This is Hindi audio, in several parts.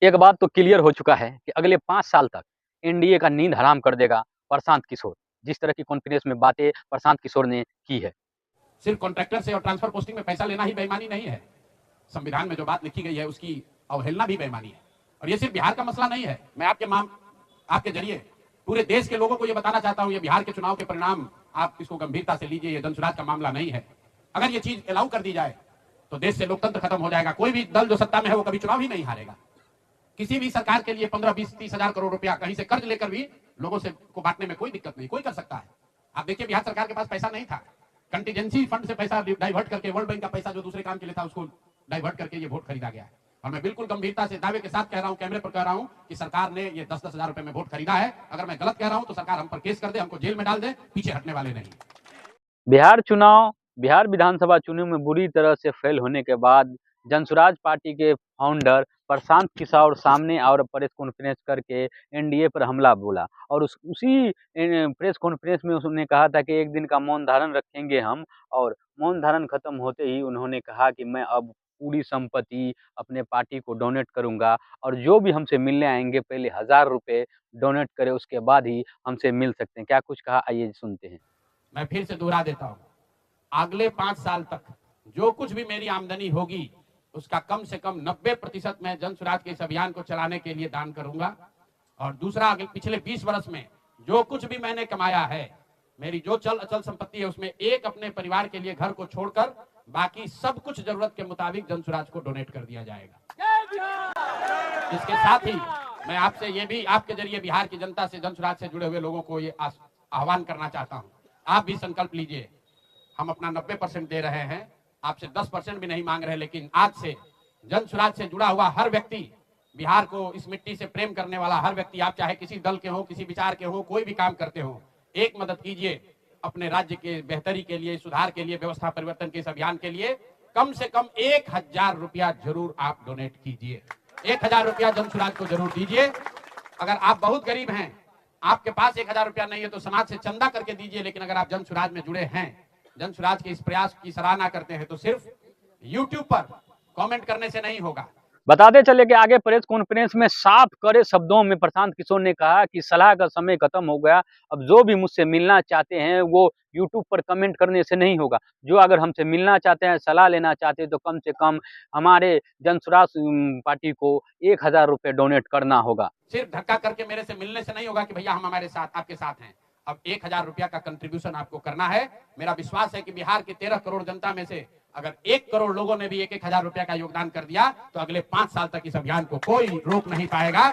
एक बात तो क्लियर हो चुका है कि अगले 5 साल तक एनडीए का नींद हराम कर देगा प्रशांत किशोर। जिस तरह की कॉन्फिडेंस में बातें प्रशांत किशोर ने की है। सिर्फ कॉन्ट्रैक्टर से और ट्रांसफर पोस्टिंग में पैसा लेना ही बेईमानी नहीं है। संविधान में जो बात लिखी गई है उसकी अवहेलना भी बेईमानी है। और ये सिर्फ बिहार का मसला नहीं है। मैं आपके जरिए पूरे देश के लोगों को ये बताना चाहता हूं, ये बिहार के चुनाव के परिणाम आप इसको गंभीरता से लीजिए। ये धनसुराज का मामला नहीं है। अगर ये चीज अलाउ कर दी जाए तो देश से लोकतंत्र खत्म हो जाएगा। कोई भी दल जो सत्ता में है वो कभी चुनाव ही नहीं हारेगा। किसी भी सरकार के लिए 15, 20, 30 हजार करोड़ रुपया कहीं से कर्ज लेकर भी लोगों से को बांटने में कोई दिक्कत नहीं, कोई कर सकता है। आप देखिए बिहार सरकार के पास पैसा नहीं था, कंटीजेंसी फंड से पैसा डाइवर्ट करके, वर्ल्ड बैंक का पैसा जो दूसरे काम के लिए था उसको डाइवर्ट करके ये वोट खरीदा गया है। और मैं बिल्कुल गंभीरता से दावे के साथ कह रहा हूं, कैमरे पर कह रहा हूं कि सरकार ने ये 10-10 हजार रुपए में वोट खरीदा है। अगर मैं गलत कह रहा हूं तो सरकार हम पर केस कर दे, हमको जेल में डाल दे, पीछे हटने वाले नहीं। बिहार विधानसभा चुनाव में बुरी तरह से फेल होने के बाद जनसुराज पार्टी के फाउंडर प्रशांत किशोर सामने और प्रेस कॉन्फ्रेंस करके एनडीए पर हमला बोला। और उसी प्रेस कॉन्फ्रेंस में उसने कहा था कि एक दिन का मौन धारण रखेंगे हम। और मौन धारण खत्म होते ही उन्होंने कहा कि मैं अब पूरी संपत्ति अपने पार्टी को डोनेट करूंगा, और जो भी हमसे मिलने आएंगे पहले 1000 रुपये डोनेट करे, उसके बाद ही हमसे मिल सकते हैं। क्या कुछ कहा, आइए सुनते हैं। मैं फिर से दोहरा देता हूं, अगले 5 साल तक जो कुछ भी मेरी आमदनी होगी उसका कम से कम 90% मैं जनसुराज के इस अभियान को चलाने के लिए दान करूंगा। और दूसरा, अगले पिछले 20 वर्ष में जो कुछ भी मैंने कमाया है, मेरी जो चल अचल संपत्ति है, उसमें एक अपने परिवार के लिए घर को छोड़कर बाकी सब कुछ जरूरत के मुताबिक जनसुराज को डोनेट कर दिया जाएगा। इसके साथ ही मैं आपसे ये भी आपके जरिए बिहार की जनता से, जनसुराज से जुड़े हुए लोगों को ये आह्वान करना चाहता हूं, आप भी संकल्प लीजिए। हम अपना 90% दे रहे हैं, आपसे 10% भी नहीं मांग रहे, लेकिन आज से जनसुराज से जुड़ा हुआ हर व्यक्ति, बिहार को इस मिट्टी से प्रेम करने वाला हर व्यक्ति, आप चाहे किसी दल के हो, किसी विचार के हो, कोई भी काम करते हो, एक मदद कीजिए अपने राज्य के बेहतरी के लिए, सुधार के लिए, व्यवस्था परिवर्तन के इस अभियान के लिए। कम से कम 1000 रुपया जरूर आप डोनेट कीजिए। 1000 रुपया जनसुराज को जरूर दीजिए। अगर आप बहुत गरीब हैं, आपके पास 1000 रुपया नहीं है, तो समाज से चंदा करके दीजिए। लेकिन अगर आप जनसुराज में जुड़े हैं, जनसुराज के इस प्रयास की सराहना करते हैं, तो सिर्फ यूट्यूब पर कमेंट करने से नहीं होगा। बताते चले कि आगे प्रेस कॉन्फ्रेंस में साफ करे शब्दों में प्रशांत किशोर ने कहा कि सलाह का समय खत्म हो गया। अब जो भी मुझसे मिलना चाहते हैं वो यूट्यूब पर कमेंट करने से नहीं होगा। जो अगर हमसे मिलना चाहते हैं, सलाह लेना चाहते हैं, तो कम से कम हमारे जनसुराज पार्टी को 1000 रुपये डोनेट करना होगा। सिर्फ धक्का करके मेरे से मिलने से नहीं होगा कि भैया हम हमारे साथ, आपके साथ हैं। अब 1000 रुपया का कंट्रीब्यूशन आपको करना है। मेरा विश्वास है कि बिहार की 13 करोड़ जनता में से अगर 1 करोड़ लोगों ने भी 1000 रुपया का योगदान कर दिया, तो अगले 5 साल तक इस अभियान को कोई रोक नहीं पाएगा।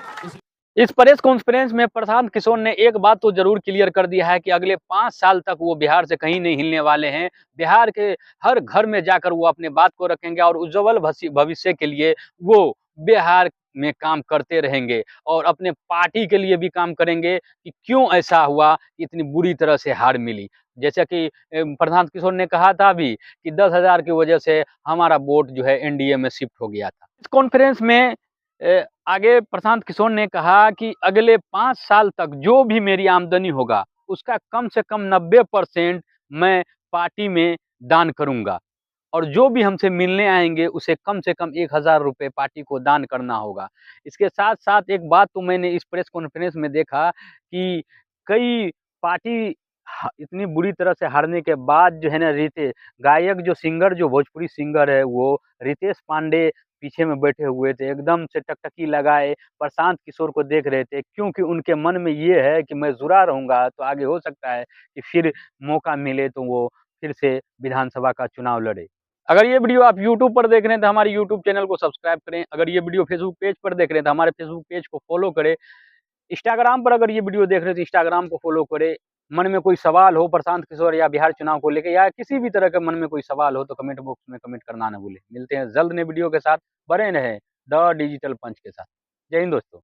इस प्रेस कॉन्फ्रेंस में प्रशांत किशोर ने एक बात तो जरूर क्लियर कर दिया है कि अगले 5 साल तक वो बिहार से कहीं नहीं हिलने वाले हैं। बिहार के हर घर में जाकर वो अपने बात को रखेंगे और उज्जवल भविष्य के लिए वो बिहार में काम करते रहेंगे। और अपने पार्टी के लिए भी काम करेंगे कि क्यों ऐसा हुआ, इतनी बुरी तरह से हार मिली। जैसा कि प्रशांत किशोर ने कहा था भी कि 10,000 की वजह से हमारा वोट जो है एनडीए में शिफ्ट हो गया था। इस कॉन्फ्रेंस में आगे प्रशांत किशोर ने कहा कि अगले 5 साल तक जो भी मेरी आमदनी होगा उसका कम से कम 90% मैं पार्टी में दान करूंगा। और जो भी हमसे मिलने आएंगे उसे कम से कम 1000 रुपये पार्टी को दान करना होगा। इसके साथ साथ एक बात तो मैंने इस प्रेस कॉन्फ्रेंस में देखा कि कई पार्टी इतनी बुरी तरह से हारने के बाद जो है ना, गायक जो सिंगर, जो भोजपुरी सिंगर है, वो रितेश पांडे पीछे में बैठे हुए थे, एकदम से टकटकी लगाए प्रशांत किशोर को देख रहे थे। क्योंकि उनके मन में ये है कि मैं जुड़ा रहूंगा तो आगे हो सकता है कि फिर मौका मिले तो वो फिर से विधानसभा का चुनाव लड़े। अगर ये वीडियो आप यूट्यूब पर देख रहे हैं तो हमारे यूट्यूब चैनल को सब्सक्राइब करें। अगर ये वीडियो फेसबुक पेज पर देख रहे हैं तो हमारे फेसबुक पेज को फॉलो करें। इंस्टाग्राम पर अगर ये वीडियो देख रहे हैं तो इंस्टाग्राम को फॉलो करें। मन में कोई सवाल हो प्रशांत किशोर या बिहार चुनाव को लेकर, या किसी भी तरह के मन में कोई सवाल हो, तो कमेंट बॉक्स में कमेंट करना ना भूलें। मिलते हैं जल्द नए वीडियो के साथ। बने रहें द डिजिटल पंच के साथ। जय हिंद दोस्तों।